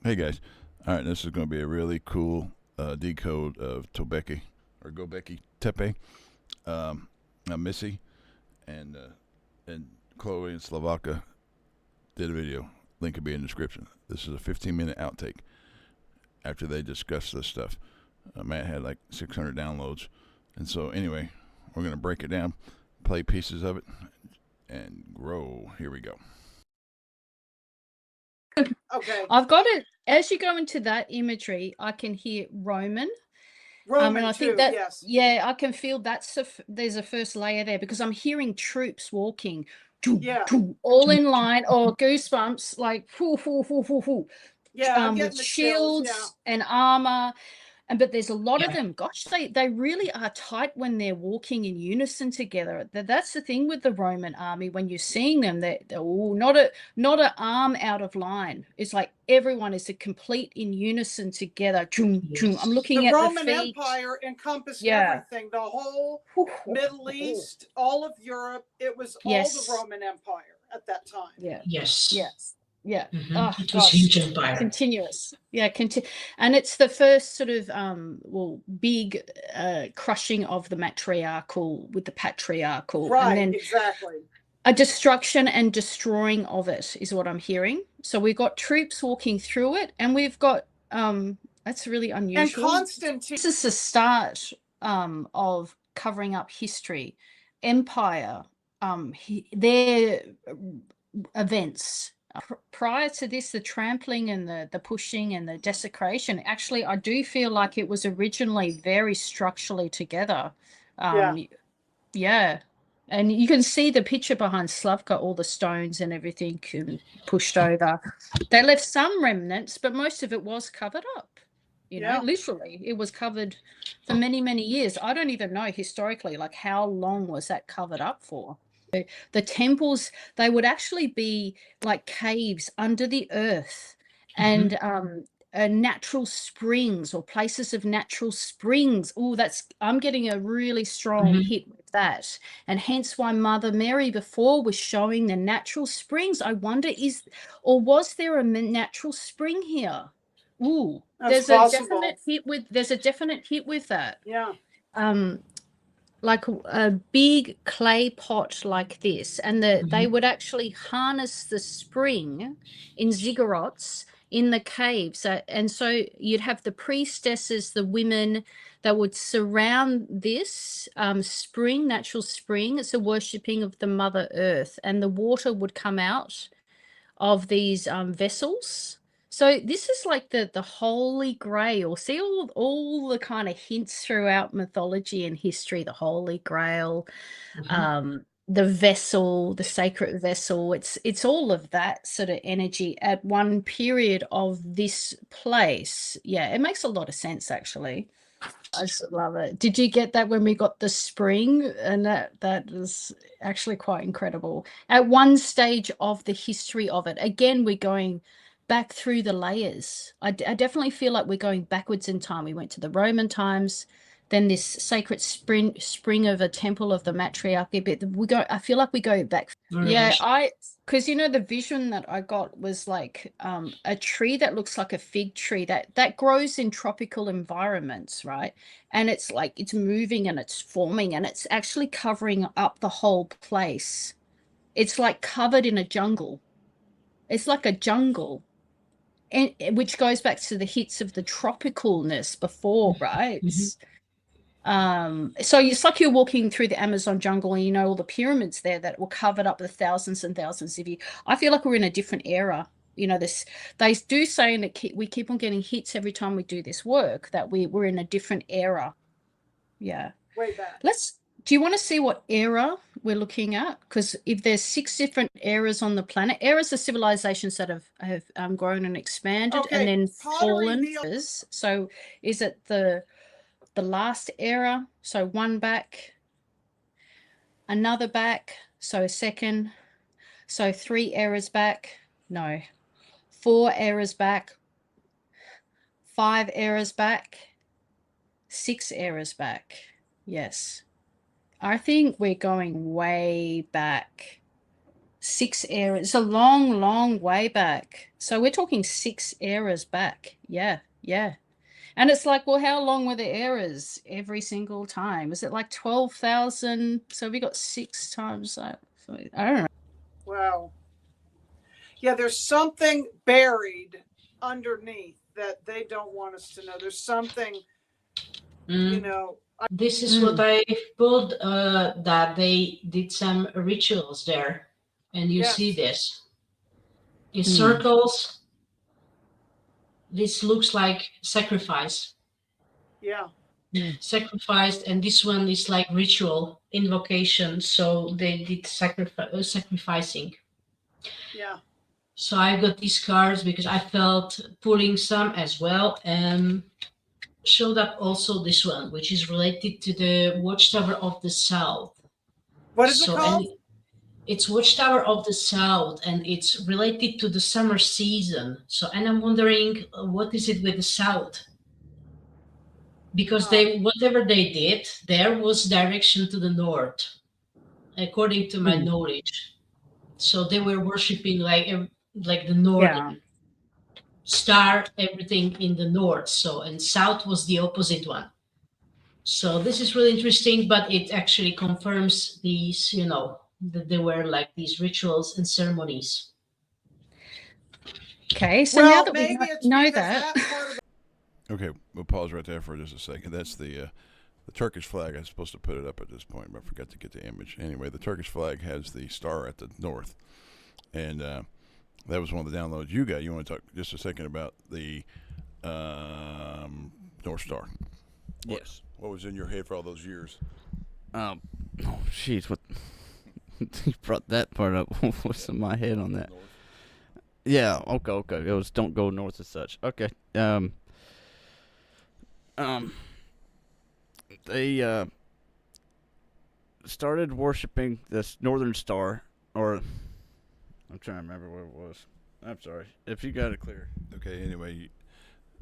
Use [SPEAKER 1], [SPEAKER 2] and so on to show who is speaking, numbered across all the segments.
[SPEAKER 1] Hey guys. All right, this is going to be a really cool decode of Tobeki or Gobeki Tepe. Missy and Chloe and Slovaka did a video. Link will be in the description. This is a 15-minute outtake after they discussed this stuff. Matt had like 600 downloads, and so anyway, we're going to break it down, play pieces of it, and grow. Here we go.
[SPEAKER 2] Okay.
[SPEAKER 3] I've got it. As you go into that imagery, I can hear Roman.
[SPEAKER 2] Roman
[SPEAKER 3] and I think
[SPEAKER 2] too,
[SPEAKER 3] that,
[SPEAKER 2] yes.
[SPEAKER 3] yeah, I can feel there's a first layer there because I'm hearing troops walking,
[SPEAKER 2] Yeah.
[SPEAKER 3] all in line, or goosebumps, like,
[SPEAKER 2] Yeah, I'm getting
[SPEAKER 3] with
[SPEAKER 2] the chills,
[SPEAKER 3] shields
[SPEAKER 2] yeah.
[SPEAKER 3] and armor. But there's a lot of them. Gosh, they really are tight when they're walking in unison together. That's the thing with the Roman army. When you're seeing them, they're not an arm out of line. It's like everyone is a complete in unison together.
[SPEAKER 2] Yes.
[SPEAKER 3] I'm looking
[SPEAKER 2] the
[SPEAKER 3] at
[SPEAKER 2] Roman
[SPEAKER 3] the feet.
[SPEAKER 2] Empire encompassed everything. The whole Middle East, all of Europe. It was all the Roman Empire at that time.
[SPEAKER 3] Yeah.
[SPEAKER 4] Yes.
[SPEAKER 3] Yes. Yeah.
[SPEAKER 4] Oh, it was huge empire.
[SPEAKER 3] Continuous. Yeah. And it's the first sort of big crushing of the matriarchal with the patriarchal.
[SPEAKER 2] Right.
[SPEAKER 3] And then
[SPEAKER 2] exactly.
[SPEAKER 3] A destruction and destroying of it is what I'm hearing. So we've got troops walking through it, and we've got that's really unusual.
[SPEAKER 2] And Constantine.
[SPEAKER 3] This is the start of covering up history, empire, their events. Prior to this, the trampling and the pushing and the desecration, actually, I do feel like it was originally very structurally together. Yeah. And you can see the picture behind Slavka, all the stones and everything pushed over. They left some remnants, but most of it was covered up. You know, literally, it was covered for many, many years. I don't even know historically, like, how long was that covered up for? The temples, they would actually be like caves under the earth, and natural springs or places of natural springs. Oh, I'm getting a really strong hit with that. And hence why Mother Mary before was showing the natural springs. I wonder, was there a natural spring here? Ooh, there's a definite hit with that.
[SPEAKER 2] Yeah.
[SPEAKER 3] Like a big clay pot like this, and they would actually harness the spring in ziggurats in the caves. And so you'd have the priestesses, the women that would surround this spring, natural spring. It's a worshipping of the Mother Earth, and the water would come out of these vessels. So this is like the Holy Grail. See all the kind of hints throughout mythology and history. The Holy Grail, the vessel, the sacred vessel. It's all of that sort of energy at one period of this place. Yeah, it makes a lot of sense, actually. I just love it. Did you get that when we got the spring? And that is actually quite incredible. At one stage of the history of it, again, we're going back through the layers. I definitely feel like we're going backwards in time. We went to the Roman times, then this sacred spring of a temple of the matriarchy. But I feel like we go back. Because the vision that I got was like a tree that looks like a fig tree that grows in tropical environments, right? And it's like it's moving and it's forming and it's actually covering up the whole place. It's like covered in a jungle. It's like a jungle, and which goes back to the hits of the tropicalness before, right? So it's like you're walking through the Amazon jungle, and all the pyramids there that were covered up with thousands and thousands of years. I feel like we're in a different era. They do say that we keep on getting hits every time we do this work, that we're in a different era. Yeah.
[SPEAKER 2] Way back.
[SPEAKER 3] Do you want to see what era we're looking at? Because if there's 6 different eras on the planet, eras are civilizations that have grown and expanded and then fallen. So is it the last era? So one back, another back, so second, so 3 eras back. No, 4 eras back, 5 eras back, 6 eras back. Yes. I think we're going way back. 6 eras. It's a long, long way back. So we're talking 6 eras back. Yeah, yeah. And it's like, well, how long were the eras every single time? Is it like 12,000? So we got 6 times that. So I don't know.
[SPEAKER 2] Wow. Yeah, there's something buried underneath that they don't want us to know. There's something, you know.
[SPEAKER 4] This is what I pulled, that they did some rituals there. And you see this. In circles, this looks like sacrifice.
[SPEAKER 2] Yeah.
[SPEAKER 4] Sacrificed, and this one is like ritual invocation. So they did sacrificing.
[SPEAKER 2] Yeah.
[SPEAKER 4] So I got these cards because I felt pulling some as well, and showed up also this one, which is related to the Watchtower of the South.
[SPEAKER 2] What is it called?
[SPEAKER 4] And it's Watchtower of the South, and it's related to the summer season. So, and I'm wondering, what is it with the South? Because they, whatever they did, there was direction to the north, according to my knowledge. So they were worshiping like the northern star, everything in the north. So, and south was the opposite one. So this is really interesting, but it actually confirms these, that there were like these rituals and ceremonies.
[SPEAKER 3] Okay, so now that we know that.
[SPEAKER 1] Okay, we'll pause right there for just a second. That's the Turkish flag. I was supposed to put it up at this point, but I forgot to get the image. Anyway, the Turkish flag has the star at the north, and that was one of the downloads you got. You want to talk just a second about the North Star?
[SPEAKER 5] Yes.
[SPEAKER 1] What was in your head for all those years?
[SPEAKER 5] Oh, jeez, what? You brought that part up. What's in my head on that?
[SPEAKER 1] North.
[SPEAKER 5] Yeah. Okay. It was don't go north as such. Okay. They started worshiping this northern star, or I'm trying to remember what it was. I'm sorry. If you got it clear.
[SPEAKER 1] Okay. Anyway,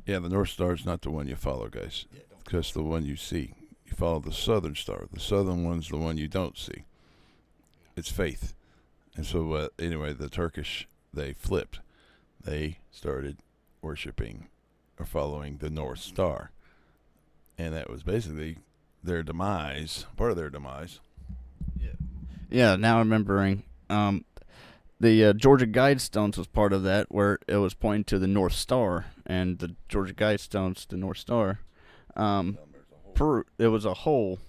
[SPEAKER 1] yeah, the North Star is not the one you follow, guys. Because the one you see. You follow the Southern Star. The Southern one's the one you don't see. It's faith. And so, anyway, the Turkish, they flipped. They started worshiping or following the North Star. And that was basically their demise, part of their demise.
[SPEAKER 5] Yeah, now I'm remembering. The Georgia Guidestones was part of that, where it was pointing to the North Star. And the Georgia Guidestones, the North Star, it was a hole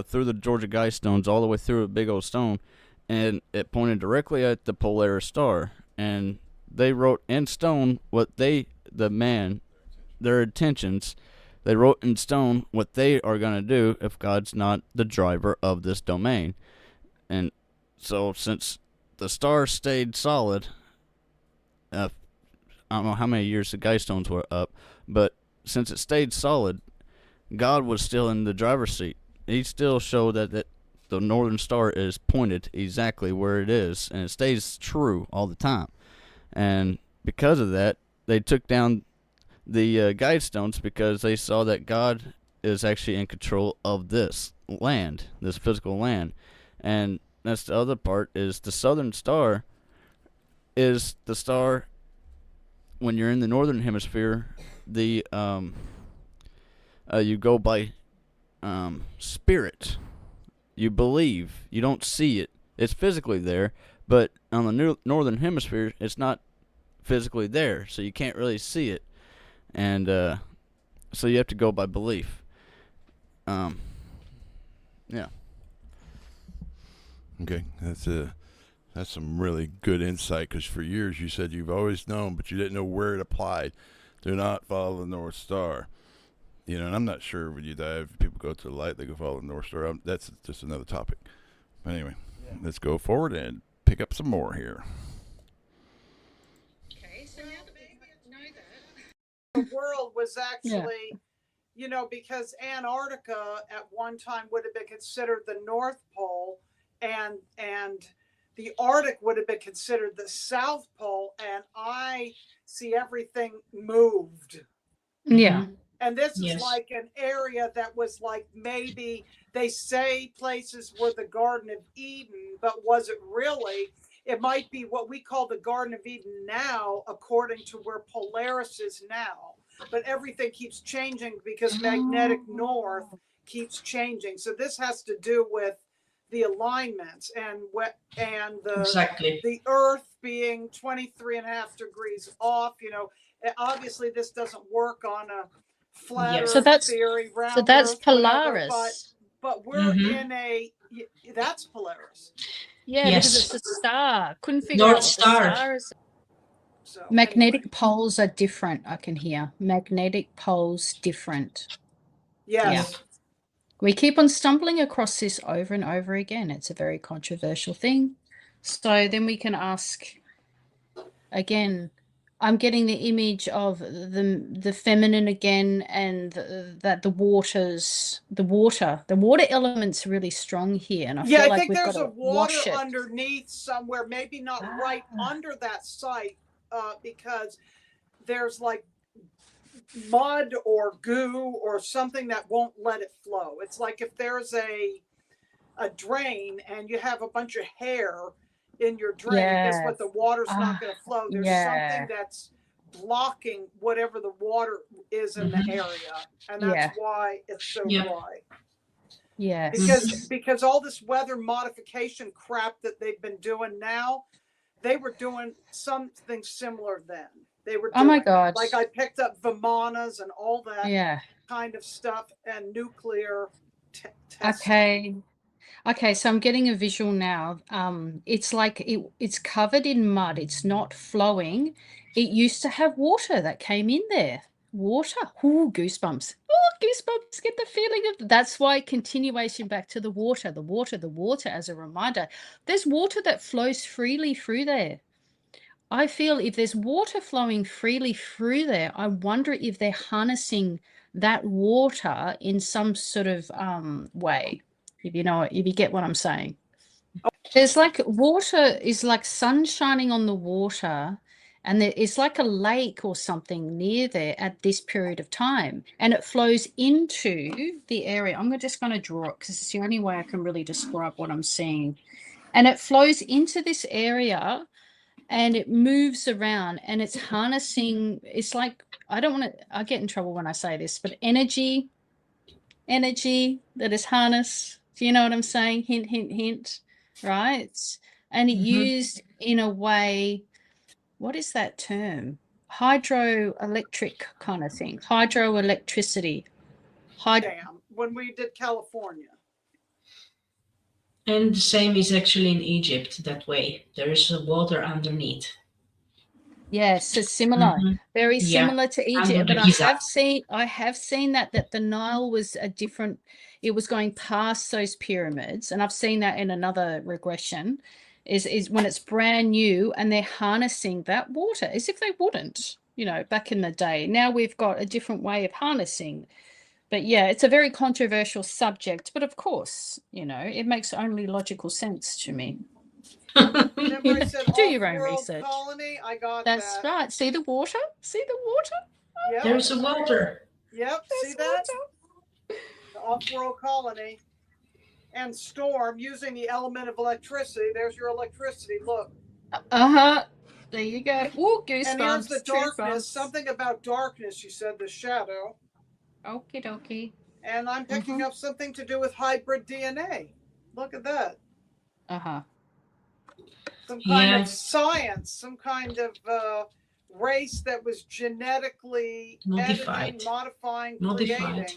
[SPEAKER 5] through the Georgia Guidestones all the way through a big old stone, and it pointed directly at the Polaris Star. And they wrote in stone their intentions. They wrote in stone what they are going to do if God's not the driver of this domain. And so since the star stayed solid, I don't know how many years the Guidestones were up, but since it stayed solid, God was still in the driver's seat. He still showed that the Northern Star is pointed exactly where it is, and it stays true all the time. And because of that, they took down the Guidestones because they saw that God is actually in control of this land, this physical land. And that's the other part, is the Southern Star is the star when you're in the Northern Hemisphere. The you go by spirit. You believe. You don't see it. It's physically there, but on the Northern Hemisphere, it's not physically there, so you can't really see it. And so you have to go by belief. Yeah.
[SPEAKER 1] Okay, that's some really good insight, because for years you said you've always known, but you didn't know where it applied. Do not follow the North Star. And I'm not sure when you dive, people go to the light, they go follow the North Star. That's just another topic. But anyway, Let's go forward and pick up some more here.
[SPEAKER 3] Okay, so now that we know that.
[SPEAKER 2] The world was actually, because Antarctica at one time would have been considered the North Pole, and the Arctic would have been considered the South Pole, and I see everything moved.
[SPEAKER 3] Yeah.
[SPEAKER 2] And this is like an area that was like, maybe they say places were the Garden of Eden, but was it really? it might be what we call the Garden of Eden now, according to where Polaris is now. But everything keeps changing because magnetic north keeps changing. So this has to do with the alignments and
[SPEAKER 4] Exactly.
[SPEAKER 2] the Earth being 23.5 degrees off. You know, obviously this doesn't work on a flat
[SPEAKER 4] Yes.
[SPEAKER 2] Earth
[SPEAKER 3] So that's
[SPEAKER 2] theory, round
[SPEAKER 3] so that's
[SPEAKER 2] Earth, whatever,
[SPEAKER 3] Polaris.
[SPEAKER 2] but we're
[SPEAKER 4] Mhm.
[SPEAKER 2] in a, that's Polaris.
[SPEAKER 3] Yeah, because
[SPEAKER 4] Yes.
[SPEAKER 3] it's a star. Couldn't figure
[SPEAKER 4] North
[SPEAKER 3] out what the
[SPEAKER 4] Star.
[SPEAKER 3] star is.
[SPEAKER 2] So
[SPEAKER 3] Magnetic
[SPEAKER 2] anyway,
[SPEAKER 3] poles are different, I can hear. Magnetic poles different.
[SPEAKER 2] yes.
[SPEAKER 3] We keep on stumbling across this over and over again. It's a very controversial thing. So then we can ask again. I'm getting the image of the feminine again, and that the water element's really strong here, and I
[SPEAKER 2] Yeah,
[SPEAKER 3] feel
[SPEAKER 2] I
[SPEAKER 3] like
[SPEAKER 2] think
[SPEAKER 3] we've got
[SPEAKER 2] there's a
[SPEAKER 3] to
[SPEAKER 2] water
[SPEAKER 3] wash it.
[SPEAKER 2] underneath somewhere, maybe not right under that site, because there's like mud or goo or something that won't let it flow. It's like if there's a drain and you have a bunch of hair in your drain, guess what? The water's not going to flow. There's something that's blocking whatever the water is in the area, and that's why it's so dry.
[SPEAKER 3] Yes.
[SPEAKER 2] Because all this weather modification crap that they've been doing now, they were doing something similar then. They were doing,
[SPEAKER 3] oh my God.
[SPEAKER 2] like I picked up Vimanas and all that kind of stuff and nuclear testing.
[SPEAKER 3] Okay, so I'm getting a visual now. It's like it's covered in mud. It's not flowing. It used to have water that came in there. Water. Ooh, goosebumps. Oh, goosebumps. Get the feeling of that's why continuation back to the water as a reminder. There's water that flows freely through there. I feel if there's water flowing freely through there, I wonder if they're harnessing that water in some sort of way. If you get what I'm saying. There's like water is like sun shining on the water, and it's like a lake or something near there at this period of time, and it flows into the area. I'm just going to draw it because it's the only way I can really describe what I'm seeing. And it flows into this area and it moves around and it's harnessing. It's like, I get in trouble when I say this, but energy that is harnessed. Do you know what I'm saying? Hint, hint, hint, right? And it used in a way, what is that term? Hydroelectric kind of thing. Hydroelectricity.
[SPEAKER 2] Dam, when we did California.
[SPEAKER 4] And the same is actually in Egypt that way. There is water underneath.
[SPEAKER 3] Yes, it's similar, very similar to Egypt. But I have seen that the Nile was it was going past those pyramids, and I've seen that in another regression, is when it's brand new and they're harnessing that water as if they wouldn't, back in the day. Now we've got a different way of harnessing. But yeah, it's a very controversial subject, but of course, it makes only logical sense to me.
[SPEAKER 2] Remember I said
[SPEAKER 3] do your own research.
[SPEAKER 2] Colony? I got
[SPEAKER 3] That's
[SPEAKER 2] that.
[SPEAKER 3] right. See the water? Oh,
[SPEAKER 2] yep.
[SPEAKER 4] There's a water.
[SPEAKER 2] Yep. See that? The off-world colony. And storm using the element of electricity. There's your electricity. Look.
[SPEAKER 3] There you go. Ooh, goosebumps.
[SPEAKER 2] And here's the darkness. Something about darkness. You said the shadow.
[SPEAKER 3] Okie dokie.
[SPEAKER 2] And I'm picking up something to do with hybrid DNA. Look at that. Some kind of science, some kind of race that was genetically editing, modifying, creating.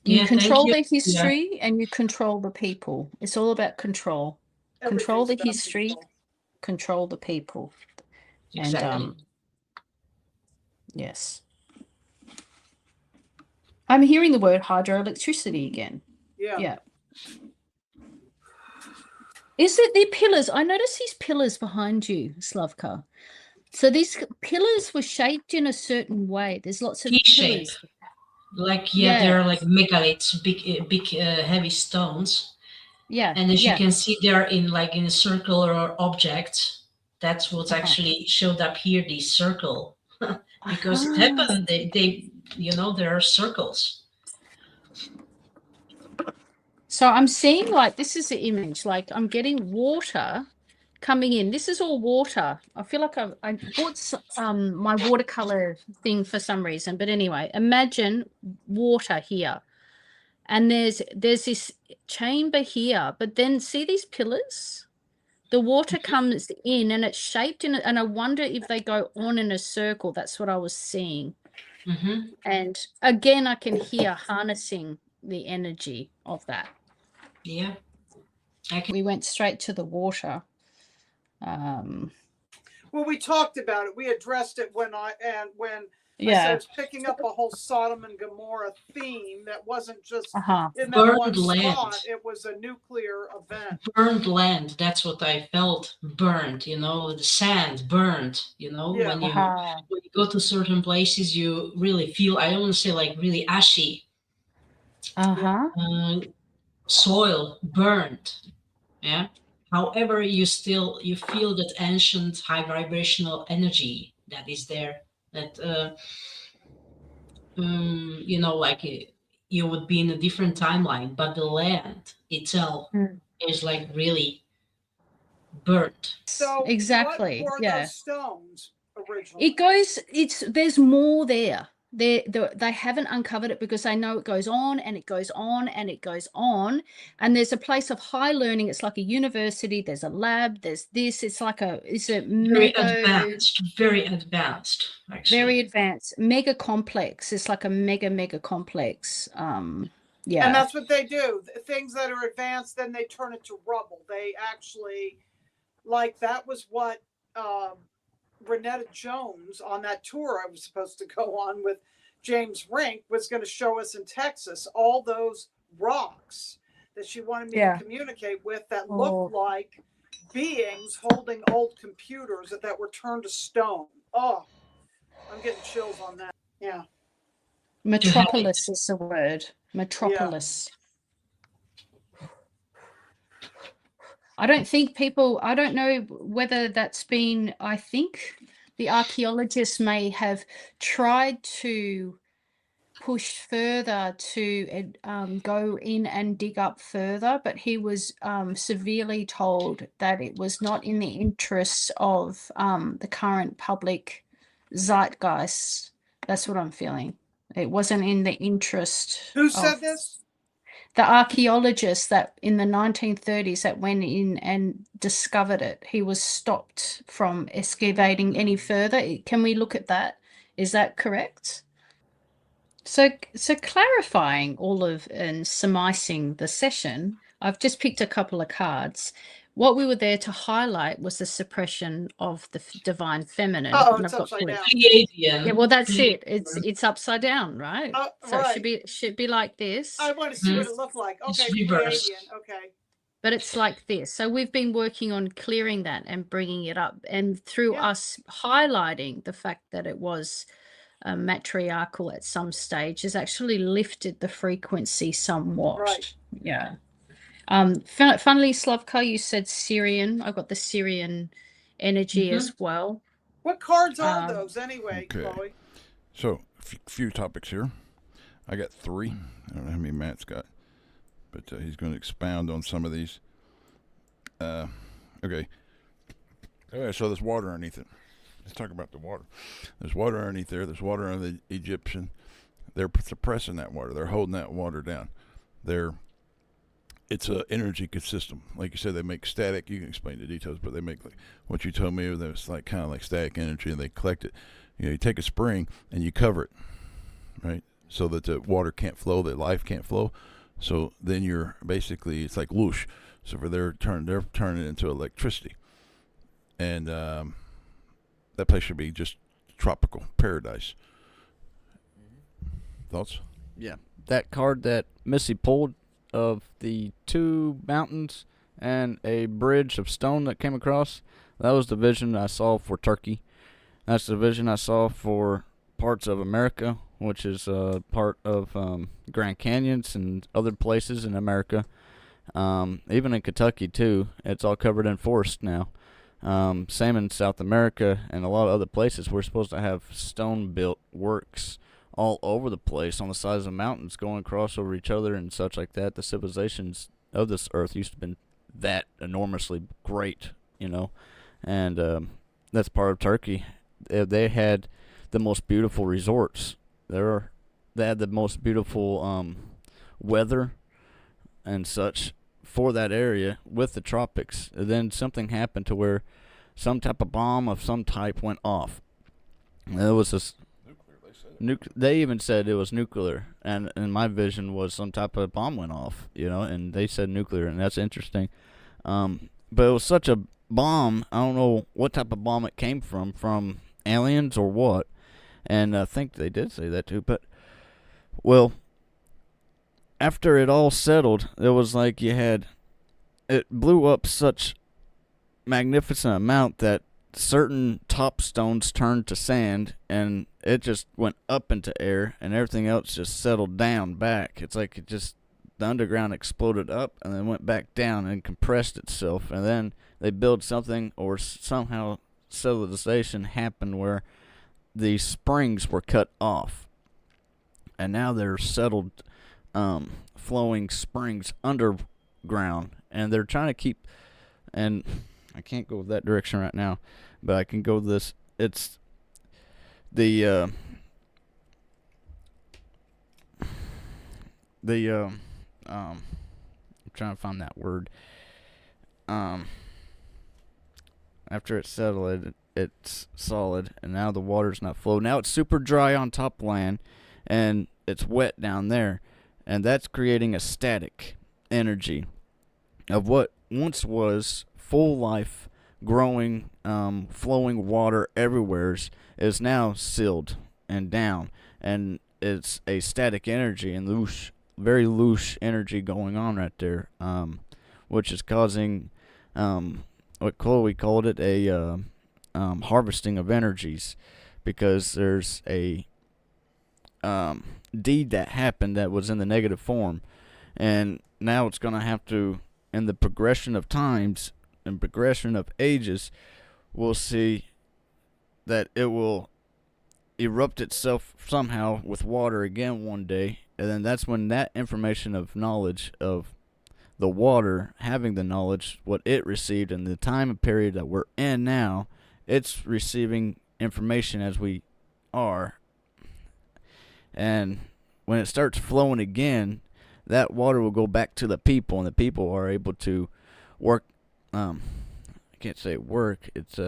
[SPEAKER 3] You control the history and you control the people. It's all about control. Control the history, control the people.
[SPEAKER 4] Exactly.
[SPEAKER 3] And yes. I'm hearing the word hydroelectricity again. Yeah. Is it the pillars? I notice these pillars behind you, Slavka. So these pillars were shaped in a certain way. There's lots of pillars.
[SPEAKER 4] Like they're like megaliths, big heavy stones.
[SPEAKER 3] Yeah.
[SPEAKER 4] And as you can see, they're in a circle or object. That's what's actually showed up here. The circle, because it happened. They there are circles.
[SPEAKER 3] So I'm seeing like this is the image. Like I'm getting water coming in. This is all water. I feel like I bought my watercolor thing for some reason. But anyway, imagine water here, and there's this chamber here. But then see these pillars. The water comes in and it's shaped in it, and I wonder if they go on in a circle. That's what I was seeing.
[SPEAKER 4] Mm-hmm.
[SPEAKER 3] And again, I can hear harnessing the energy of that.
[SPEAKER 4] Yeah.
[SPEAKER 3] We went straight to the water.
[SPEAKER 2] Well, we talked about it. We addressed it when I said I
[SPEAKER 3] Yeah.
[SPEAKER 2] was picking up a whole Sodom and Gomorrah theme that wasn't just
[SPEAKER 3] Uh-huh.
[SPEAKER 2] in that
[SPEAKER 4] Burned
[SPEAKER 2] one
[SPEAKER 4] land.
[SPEAKER 2] spot. It was a nuclear event.
[SPEAKER 4] Burned land. That's what I felt. Burned. The sand burned.
[SPEAKER 2] Yeah.
[SPEAKER 4] When you
[SPEAKER 3] Uh-huh.
[SPEAKER 4] when you go to certain places, you really feel. I don't want to say like really ashy.
[SPEAKER 3] Uh-huh.
[SPEAKER 4] Soil burned. Yeah. However, you feel that ancient high vibrational energy that is there. That like you would be in a different timeline, but the land itself is like really burnt.
[SPEAKER 2] So
[SPEAKER 3] Exactly.
[SPEAKER 2] what were
[SPEAKER 3] Yeah.
[SPEAKER 2] those stones originally?
[SPEAKER 3] There's more there. They haven't uncovered it because they know it goes on and it goes on and it goes on. And there's a place of high learning. It's like a university. There's a lab. There's this. It's a
[SPEAKER 4] Very
[SPEAKER 3] mega,
[SPEAKER 4] advanced, actually.
[SPEAKER 3] very advanced, mega complex. It's like a mega complex. Yeah.
[SPEAKER 2] And that's what they do. Things that are advanced, then they turn it to rubble. They actually, like that was what Renetta Jones on that tour I was supposed to go on with James Rink was going to show us in Texas, all those rocks that she wanted me to communicate with that looked like beings holding old computers that were turned to stone. Oh, I'm getting chills on that. Yeah.
[SPEAKER 3] Metropolis is the word. Metropolis. Yeah. I don't know whether that's been, I think the archaeologists may have tried to push further to go in and dig up further, but he was severely told that it was not in the interests of the current public zeitgeist. That's what I'm feeling. It wasn't in the interest.
[SPEAKER 2] Who said this?
[SPEAKER 3] The archaeologist that in the 1930s that went in and discovered it. He was stopped from excavating any further. Can we look at that? Is that correct? So clarifying all of and surmising the session, I've just picked a couple of cards. What we were there to highlight was the suppression of the divine feminine.
[SPEAKER 2] Oh, it's upside down.
[SPEAKER 3] Yeah, well, that's it. It's upside down, right? So
[SPEAKER 2] right.
[SPEAKER 3] it should be like this.
[SPEAKER 2] I want to see what it looked like. Okay, Pleiadian. Okay.
[SPEAKER 3] But it's like this. So we've been working on clearing that and bringing it up, and through us highlighting the fact that it was matriarchal at some stage has actually lifted the frequency somewhat.
[SPEAKER 2] Right.
[SPEAKER 3] Yeah. Funnily, Slavka, you said Syrian. I got the Syrian energy as well.
[SPEAKER 2] What cards are those anyway, Chloe?
[SPEAKER 1] So, a few topics here. I got 3. I don't know how many Matt's got, but he's going to expound on some of these. Okay. So there's water underneath it. Let's talk about the water. There's water underneath there. There's water under the Egyptian. They're suppressing that water. They're holding that water down. It's an energy system. Like you said, they make static. You can explain the details, but they make like what you told me. It's like kind of like static energy, and they collect it. You take a spring and you cover it, right, so that the water can't flow, that life can't flow. So then you're basically, it's like whoosh. So they're turning it into electricity, and that place should be just tropical paradise. Thoughts?
[SPEAKER 5] Yeah, that card that Missy pulled of the 2 mountains and a bridge of stone that came across, that was the vision I saw for Turkey. That's the vision I saw for parts of America, which is part of Grand Canyons and other places in America. Even in Kentucky, too. It's all covered in forest now. Same in South America and a lot of other places. We're supposed to have stone-built works all over the place on the sides of mountains, going across over each other and such like that. The civilizations of this earth used to have been that enormously great, and that's part of Turkey. They had the most beautiful resorts. They had the most beautiful weather and such for that area with the tropics. And then something happened to where some type of bomb of some type went off. And it was this they even said it was nuclear, and my vision was some type of bomb went off, and they said nuclear, and that's interesting. But it was such a bomb. I don't know what type of bomb it came from aliens or what, and I think they did say that too. But well, after it all settled, it was like it blew up such magnificent amount that certain top stones turned to sand, and it just went up into air, and everything else just settled down back. It's like the underground exploded up and then went back down and compressed itself, and then they built something, or somehow civilization happened where the springs were cut off, and now they're settled flowing springs underground, and they're trying to keep, and I can't go that direction right now, but I can go this. It's I'm trying to find that word. After it's settled, it's solid, and now the water's not flowing. Now it's super dry on top land, and it's wet down there, and that's creating a static energy of what once was full life, growing, flowing water everywhere is now sealed and down, and it's a static energy and loose, very loose energy going on right there, which is causing what Chloe called it a harvesting of energies, because there's a deed that happened that was in the negative form, and now it's going to have to, in the progression of times and progression of ages, we'll see that it will erupt itself somehow with water again one day, and then that's when that information of knowledge of the water having the knowledge what it received in the time period that we're in now, it's receiving information as we are, and when it starts flowing again, that water will go back to the people, and the people are able to work, I can't say work, it's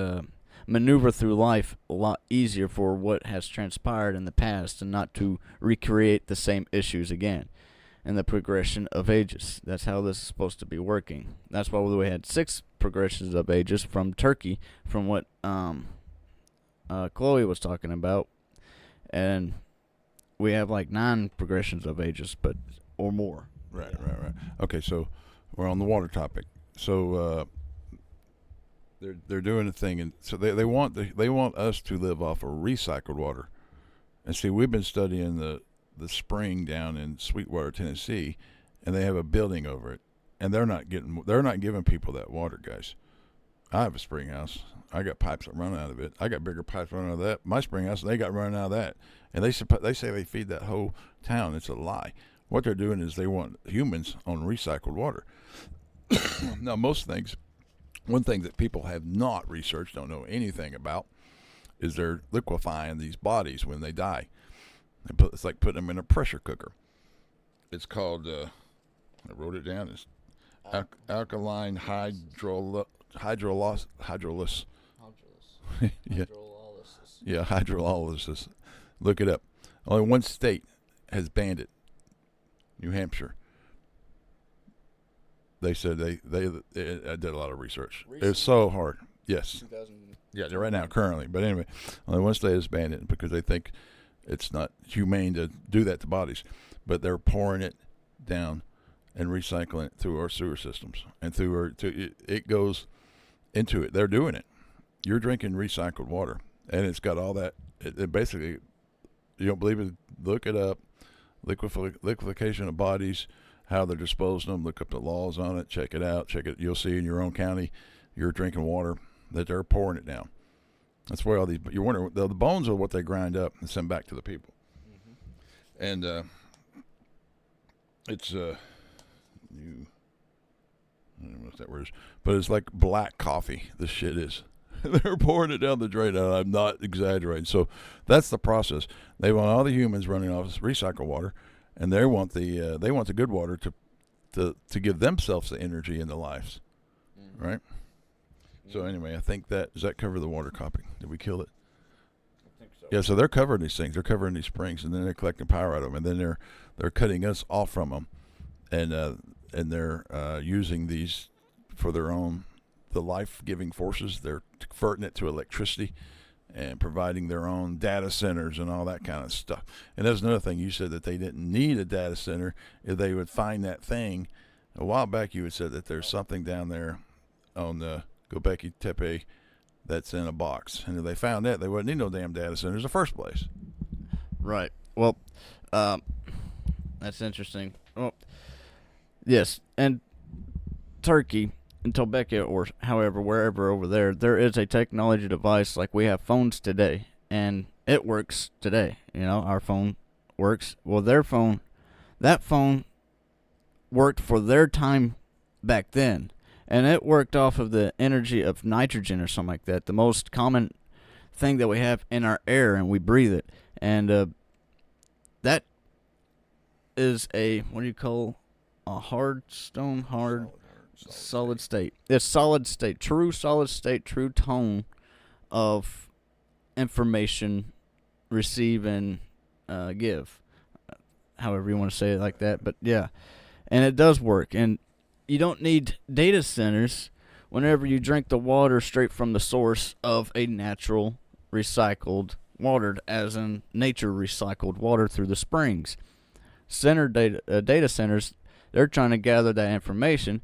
[SPEAKER 5] maneuver through life a lot easier for what has transpired in the past, and not to recreate the same issues again in the progression of ages. That's how this is supposed to be working. That's why we had 6 progressions of ages from Turkey, from what Chloe was talking about, and we have like 9 progressions of ages, but or more.
[SPEAKER 1] Right. Okay, so we're on the water topic. So they're doing a thing, and so they want us to live off of recycled water. And see, we've been studying the spring down in Sweetwater, Tennessee, and they have a building over it, and they're not giving people that water, guys. I have a spring house. I got pipes that run out of it. I got bigger pipes running out of that. My spring house, they got running out of that, and they say they feed that whole town. It's a lie. What they're doing is they want humans on recycled water. Now, one thing that people have not researched, don't know anything about, is they're liquefying these bodies when they die. It's like putting them in a pressure cooker. It's called, I wrote it down, it's alkaline hydrolysis. Yeah. Yeah, hydrolysis. Look it up. Only one state has banned it. New Hampshire. They said I did a lot of research. Recently? It's so hard. Yes. Yeah, right now, currently. But anyway, only one state has banned it because they think it's not humane to do that to bodies. But they're pouring it down and recycling it through our sewer systems. And it goes into it. They're doing it. You're drinking recycled water. And it's got all that. It basically, you don't believe it, look it up. Liquefaction of bodies, how they're disposing of them. Look up the laws on it. Check it out. You'll see in your own county, you're drinking water, that they're pouring it down. That's where all these. You're wondering, the bones are what they grind up and send back to the people. And it's you. I don't know what that word is, but it's like black coffee. This shit is. They're pouring it down the drain, and I'm not exaggerating. So that's the process. They want all the humans running off recycled water, and they want the good water to give themselves the energy and the lives, right? So anyway, I think does that cover the water copy? Did we kill it?
[SPEAKER 5] I think so.
[SPEAKER 1] Yeah. So they're covering these things. They're covering these springs, and then they're collecting power out of them, and then they're cutting us off from them, and they're using these for their own. The life-giving forces, they're converting it to electricity and providing their own data centers and all that kind of stuff. And that's another thing. You said that they didn't need a data center if they would find that thing. A while back you had said that there's something down there on the Gobekli Tepe that's in a box. And if they found that, they wouldn't need no damn data centers in the first place.
[SPEAKER 5] Right. Well, that's interesting. Well, yes, and Turkey in Tobeka or however, wherever over there, there is a technology device like we have phones today, and it works today. You know, our phone works. Well, that phone worked for their time back then, and it worked off of the energy of nitrogen or something like that, the most common thing that we have in our air, and we breathe it. And that is what do you call a solid state. It's solid state, true solid state, true tone of information receive and give, however you want to say it like that. But yeah, and it does work. And you don't need data centers whenever you drink the water straight from the source of a natural recycled water, as in nature recycled water through the springs. Data centers, they're trying to gather that information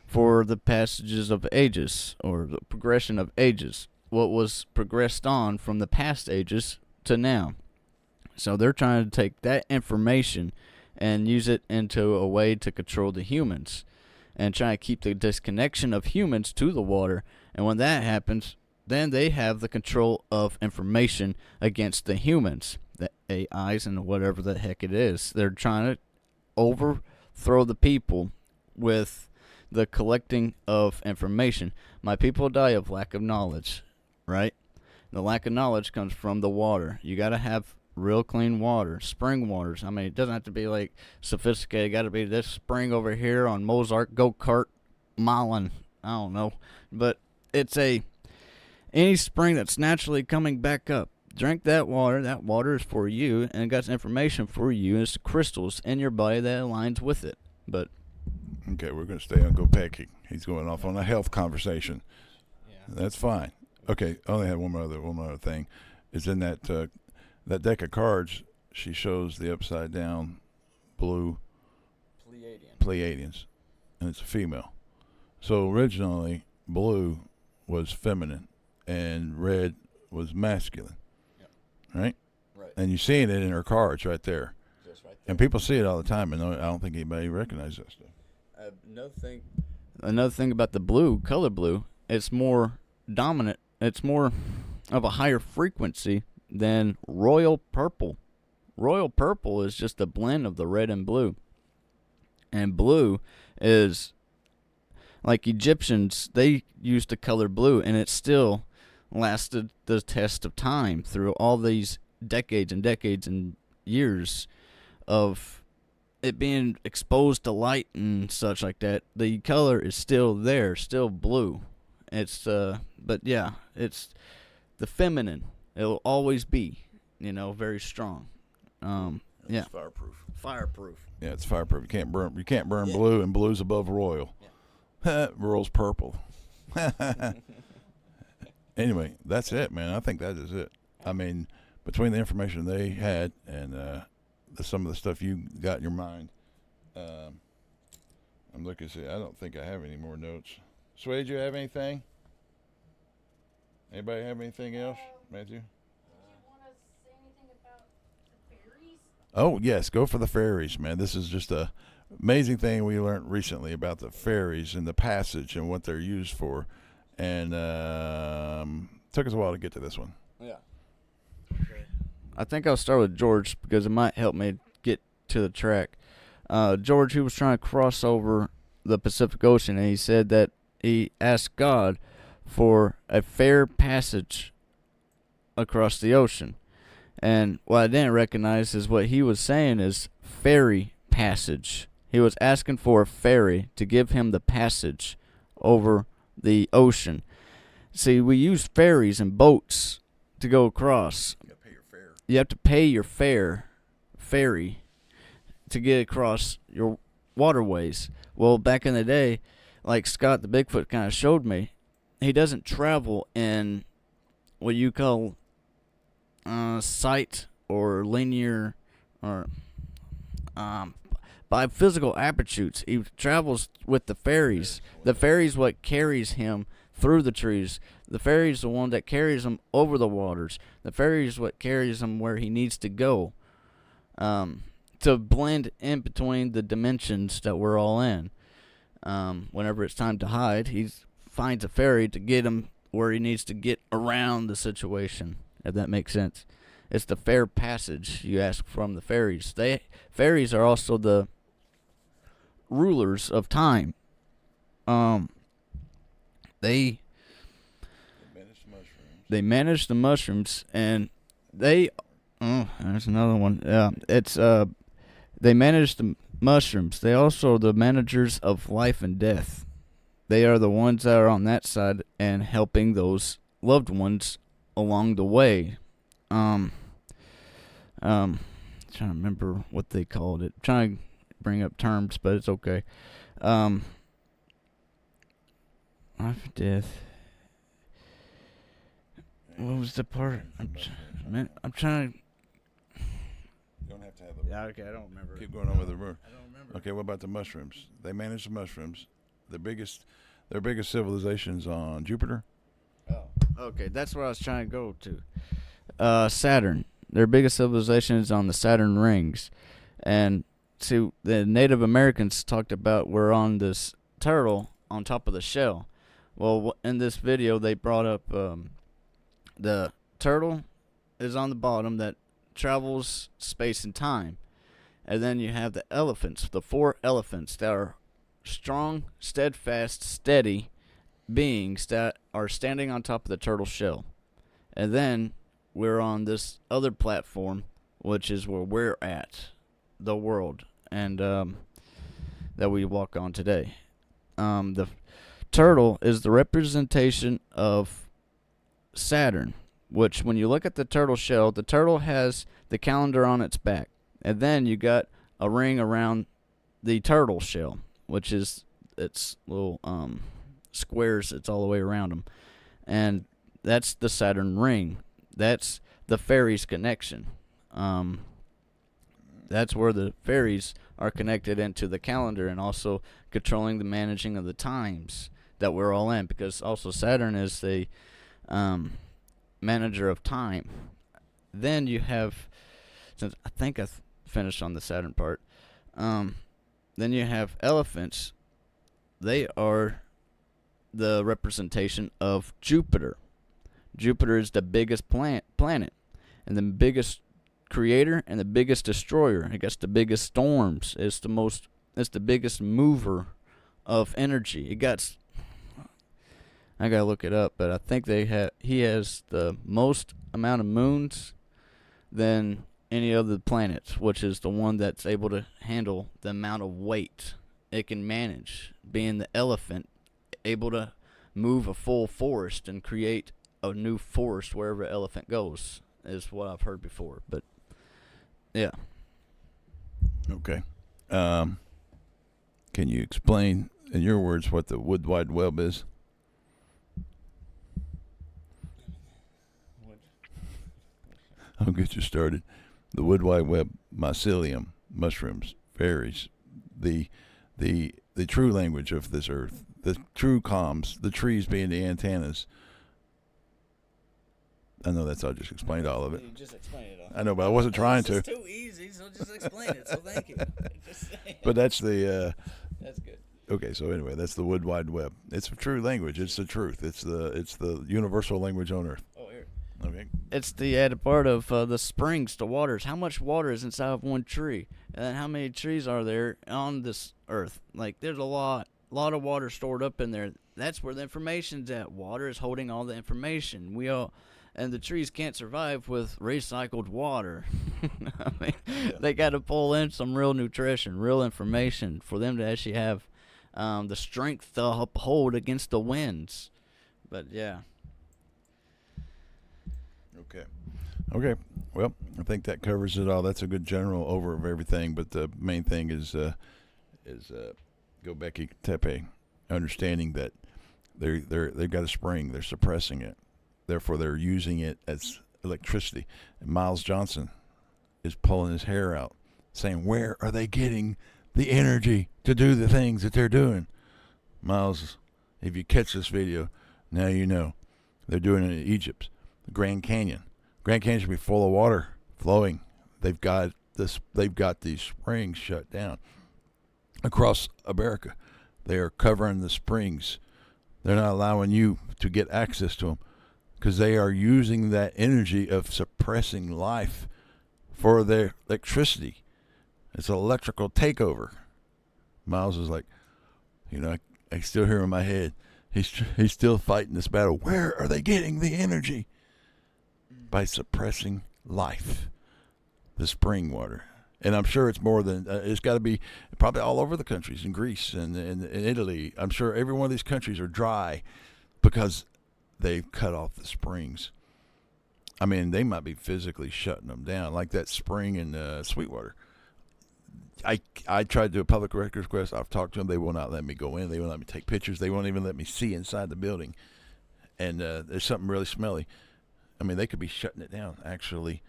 [SPEAKER 5] for the passages of ages, or the progression of ages, what was progressed on from the past ages to now. So they're trying to take that information and use it into a way to control the humans, and try to keep the disconnection of humans to the water. And when that happens, then they have the control of information against the humans, the AIs and whatever the heck it is. They're trying to overthrow the people with the collecting of information. My people die of lack of knowledge, right? The lack of knowledge comes from the water. You got to have real clean water, spring waters. I mean, it doesn't have to be like sophisticated. It got to be this spring over here on Mozart Go-Kart Malin. I don't know. But it's any spring that's naturally coming back up. Drink that water. That water is for you, and it got information for you. It's crystals in your body that aligns with it. But
[SPEAKER 1] Okay, we're going to stay on Gobekli. He's going off on a health conversation.
[SPEAKER 5] yeah.
[SPEAKER 1] That's fine. Okay, I only have one other thing. Is in that deck of cards, she shows the upside down blue Pleiadians, and it's a female. So originally, blue was feminine, and red was masculine.
[SPEAKER 5] Yep.
[SPEAKER 1] Right?
[SPEAKER 5] Right.
[SPEAKER 1] And you're seeing it in her cards right there.
[SPEAKER 5] Just right there.
[SPEAKER 1] And people see it all the time, and I don't think anybody recognizes that stuff.
[SPEAKER 5] Another thing about the blue, color blue, it's more dominant. It's more of a higher frequency than royal purple. Royal purple is just a blend of the red and blue. And blue is like Egyptians, they used the color blue, and it still lasted the test of time through all these decades and decades and years of it being exposed to light and such like that. The color is still there, still blue. It's but yeah, it's the feminine. It'll always be, very strong. Yeah.
[SPEAKER 1] It's fireproof. Yeah, it's fireproof. You can't burn blue, and blue's above royal. Yeah. Royal's purple. Anyway, that's it, man. I think that is it. I mean, between the information they had and some of the stuff you got in your mind, I'm looking to see. I don't think I have any more notes. Sway, do you have anything? Anybody have anything else, Matthew? Oh, yes, go for the fairies, man. This is just a amazing thing we learned recently about the fairies and the passage and what they're used for. And took us a while to get to this one.
[SPEAKER 5] Yeah. I think I'll start with George because it might help me to the track. George, he was trying to cross over the Pacific Ocean, and he said that he asked God for a fair passage across the ocean. And what I didn't recognize is what he was saying is ferry passage. He was asking for a ferry to give him the passage over the ocean. See, we use ferries and boats to go across.
[SPEAKER 1] You gotta pay your fare.
[SPEAKER 5] You have to pay your ferry, to get across your waterways. Well, back in the day, like Scott the Bigfoot kind of showed me, he doesn't travel in what you call sight or linear or by physical attributes. He travels with the ferries. The ferry's what carries him through the trees. The ferry's the one that carries him over the waters. The ferry's what carries him where he needs to go, to blend in between the dimensions that we're all in. Whenever it's time to hide, he finds a ferry to get him where he needs to get around the situation, if that makes sense. It's the fair passage you ask from the ferries. Ferries are also the rulers of time. They manage the mushrooms, and there's another one. Yeah, it's they manage the mushrooms. They also are the managers of life and death. They are the ones that are on that side and helping those loved ones along the way. Trying to remember what they called it. Trying to bring up terms, but it's okay. Life and death. What was the part? I'm trying to.
[SPEAKER 1] You don't have to have the.
[SPEAKER 5] Yeah, okay, I don't remember.
[SPEAKER 1] Keep going on with the word.
[SPEAKER 5] I don't remember.
[SPEAKER 1] Okay, what about the mushrooms? They manage the mushrooms. Their biggest civilizations on Jupiter.
[SPEAKER 5] Oh, okay, that's where I was trying to go to. Saturn. Their biggest civilization is on the Saturn rings, and see, the Native Americans talked about we're on this turtle on top of the shell. Well, in this video, they brought up the turtle is on the bottom that travels space and time, and then you have the elephants, the 4 elephants that are strong, steadfast, steady beings that are standing on top of the turtle shell. And then we're on this other platform, which is where we're at, the world, and that we walk on today. The turtle is the representation of Saturn, which when you look at the turtle shell, the turtle has the calendar on its back, and then you got a ring around the turtle shell, which is its little squares. It's all the way around them, and that's the Saturn ring. That's the fairies' connection. That's where the fairies are connected into the calendar, and also controlling the managing of the times that we're all in, because also Saturn is the manager of time. Then you have, since I think I finished on the Saturn part, then you have elephants. They are the representation of Jupiter. Jupiter is the biggest planet, and the biggest creator and the biggest destroyer. It gets the biggest storms. It's the biggest mover of energy. I gotta look it up, but I think he has the most amount of moons than any other planet, which is the one that's able to handle the amount of weight it can manage. Being the elephant, able to move a full forest and create a new forest wherever an elephant goes, is what I've heard before. But yeah.
[SPEAKER 1] Okay. Can you explain in your words what the Wood Wide Web is? I'll get you started. The Wood Wide Web, mycelium, mushrooms, fairies, the true language of this earth, the true comms, the trees being the antennas. I know I just explained all of it.
[SPEAKER 5] You just explained it all.
[SPEAKER 1] I know, but I wasn't trying to.
[SPEAKER 5] It's too easy, so just explain it. So thank you. Just saying.
[SPEAKER 1] But that's the.
[SPEAKER 5] That's good.
[SPEAKER 1] Okay, so anyway, that's the Wood Wide Web. It's a true language. It's the truth. It's the universal language on earth.
[SPEAKER 5] Oh, here.
[SPEAKER 1] Okay.
[SPEAKER 5] It's the added part of the springs to waters. How much water is inside of one tree, and then how many trees are there on this earth? Like, there's a lot of water stored up in there. That's where the information's at. Water is holding all the information. And the trees can't survive with recycled water. I mean, they got to pull in some real nutrition, real information for them to actually have the strength to uphold against the winds. But yeah.
[SPEAKER 1] Okay. Well, I think that covers it all. That's a good general over of everything. But the main thing is Gobekli Tepe, understanding that they've got a spring. They're suppressing it. Therefore, they're using it as electricity. And Miles Johnson is pulling his hair out, saying, "Where are they getting the energy to do the things that they're doing?" Miles, if you catch this video, now you know. They're doing it in Egypt, the Grand Canyon. Grand Canyon should be full of water flowing. They've got these springs shut down across America. They are covering the springs. They're not allowing you to get access to them because they are using that energy of suppressing life for their electricity. It's an electrical takeover. Miles is like, I still hear in my head, he's still fighting this battle. Where are they getting the energy? By suppressing life, the spring water. And I'm sure it's more than, it's got to be probably all over the countries, in Greece and in Italy. I'm sure every one of these countries are dry because they've cut off the springs. I mean, they might be physically shutting them down, like that spring in Sweetwater. I tried to do a public records request. I've talked to them. They will not let me go in. They won't let me take pictures. They won't even let me see inside the building. And there's something really smelly. I mean, they could be shutting it down, actually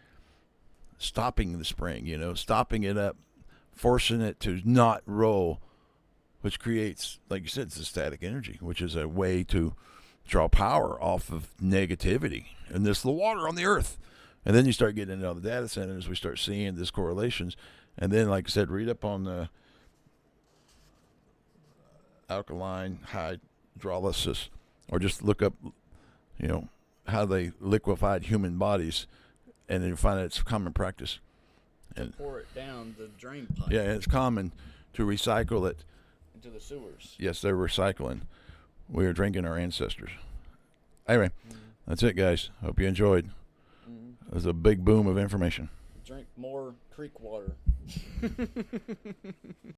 [SPEAKER 1] stopping the spring, stopping it up, forcing it to not roll, which creates, like you said, it's a static energy, which is a way to draw power off of negativity. And this is the water on the earth. And then you start getting into all the data centers. We start seeing these correlations. And then, like I said, read up on the alkaline hydrolysis, or just look up, how they liquefied human bodies, and then you find out it's common practice.
[SPEAKER 5] And pour it down the drain pipe.
[SPEAKER 1] Yeah, it's common to recycle it
[SPEAKER 5] into the sewers.
[SPEAKER 1] Yes, they're recycling. We are drinking our ancestors. Anyway, that's it, guys. Hope you enjoyed. It was a big boom of information.
[SPEAKER 5] Drink more creek water.